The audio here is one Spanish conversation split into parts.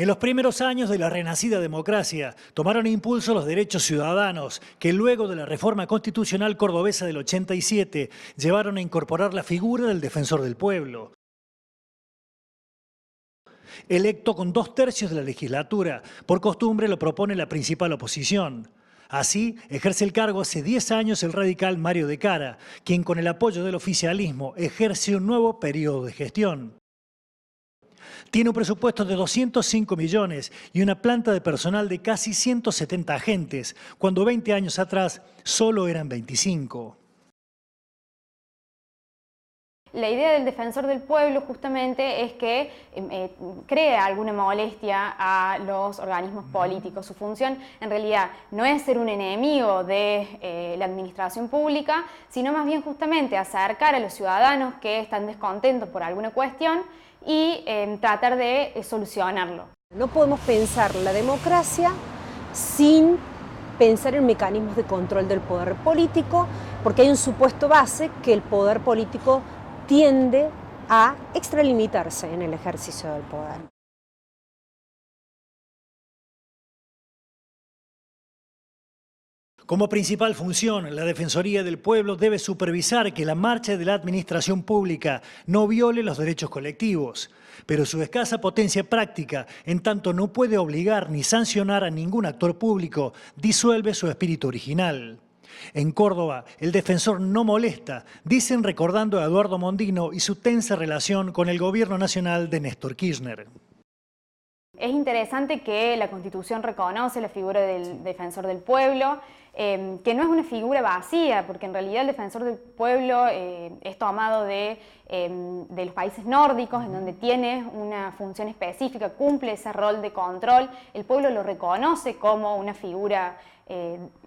En los primeros años de la renacida democracia tomaron impulso los derechos ciudadanos que luego de la reforma constitucional cordobesa del 87 llevaron a incorporar la figura del defensor del pueblo. Electo con 2/3 de la legislatura, por costumbre lo propone la principal oposición. Así, ejerce el cargo hace 10 años el radical Mario de Cara, quien con el apoyo del oficialismo ejerce un nuevo periodo de gestión. Tiene un presupuesto de 205 millones y una planta de personal de casi 170 agentes, cuando 20 años atrás solo eran 25. La idea del defensor del pueblo justamente es que crea alguna molestia a los organismos políticos. Su función en realidad no es ser un enemigo de la administración pública, sino más bien justamente acercar a los ciudadanos que están descontentos por alguna cuestión y tratar de solucionarlo. No podemos pensar la democracia sin pensar en mecanismos de control del poder político, porque hay un supuesto base que el poder político tiende a extralimitarse en el ejercicio del poder. Como principal función, la Defensoría del Pueblo debe supervisar que la marcha de la administración pública no viole los derechos colectivos, pero su escasa potencia práctica, en tanto no puede obligar ni sancionar a ningún actor público, disuelve su espíritu original. En Córdoba, el defensor no molesta, dicen recordando a Eduardo Mondino y su tensa relación con el gobierno nacional de Néstor Kirchner. Es interesante que la Constitución reconoce la figura del defensor del pueblo, que no es una figura vacía, porque en realidad el defensor del pueblo es tomado de los países nórdicos, en donde tiene una función específica, cumple ese rol de control, el pueblo lo reconoce como una figura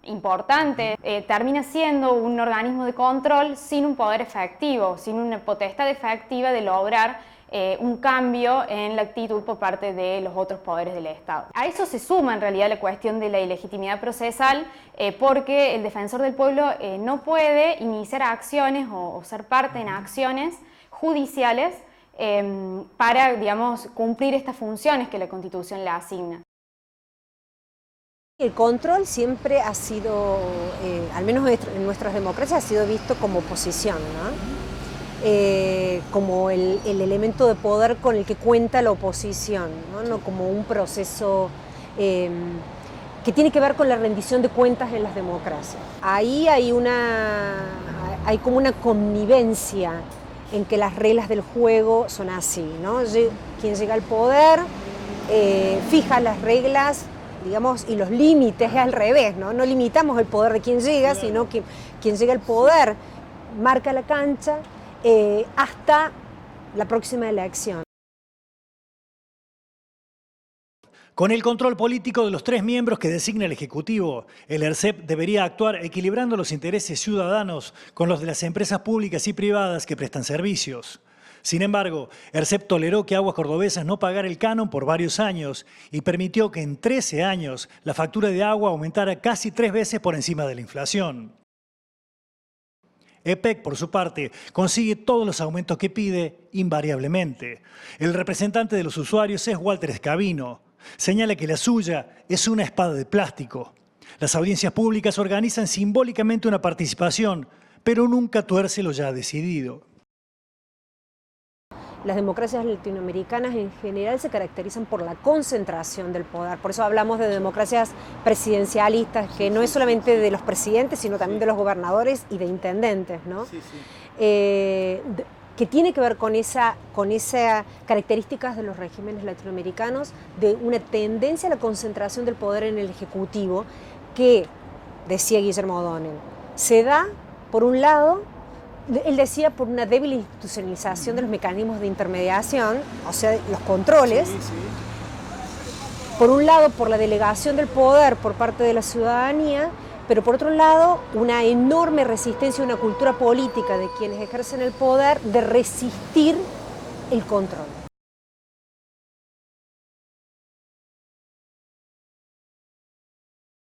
importante, termina siendo un organismo de control sin un poder efectivo, sin una potestad efectiva de lograr un cambio en la actitud por parte de los otros poderes del Estado. A eso se suma en realidad la cuestión de la ilegitimidad procesal, porque el defensor del pueblo no puede iniciar acciones o ser parte en acciones judiciales para, digamos, cumplir estas funciones que la Constitución le asigna. El control siempre ha sido, al menos en nuestras democracias, ha sido visto como oposición, ¿no? Como el elemento de poder con el que cuenta la oposición, no como un proceso que tiene que ver con la rendición de cuentas en las democracias. Ahí hay como una connivencia en que las reglas del juego son así, ¿no? Quien llega al poder fija las reglas, digamos, y los límites es al revés, ¿no? No limitamos el poder de quien llega, sino que quien llega al poder marca la cancha hasta la próxima elección. Con el control político de los 3 miembros que designa el Ejecutivo, el ERCEP debería actuar equilibrando los intereses ciudadanos con los de las empresas públicas y privadas que prestan servicios. Sin embargo, ERCEP toleró que Aguas Cordobesas no pagara el canon por varios años y permitió que en 13 años la factura de agua aumentara casi 3 veces por encima de la inflación. EPEC, por su parte, consigue todos los aumentos que pide invariablemente. El representante de los usuarios es Walter Escabino. Señala que la suya es una espada de plástico. Las audiencias públicas organizan simbólicamente una participación, pero nunca tuerce lo ya decidido. Las democracias latinoamericanas en general se caracterizan por la concentración del poder. Por eso hablamos de democracias presidencialistas, que no es solamente de los presidentes, sino también de los gobernadores y de intendentes, ¿no? Sí, sí. Que tiene que ver con esas características de los regímenes latinoamericanos, de una tendencia a la concentración del poder en el Ejecutivo, que, decía Guillermo O'Donnell, se da, por un lado, él decía por una débil institucionalización de los mecanismos de intermediación, o sea, los controles. Sí, sí. Por un lado, por la delegación del poder por parte de la ciudadanía, pero por otro lado, una enorme resistencia, una cultura política de quienes ejercen el poder de resistir el control.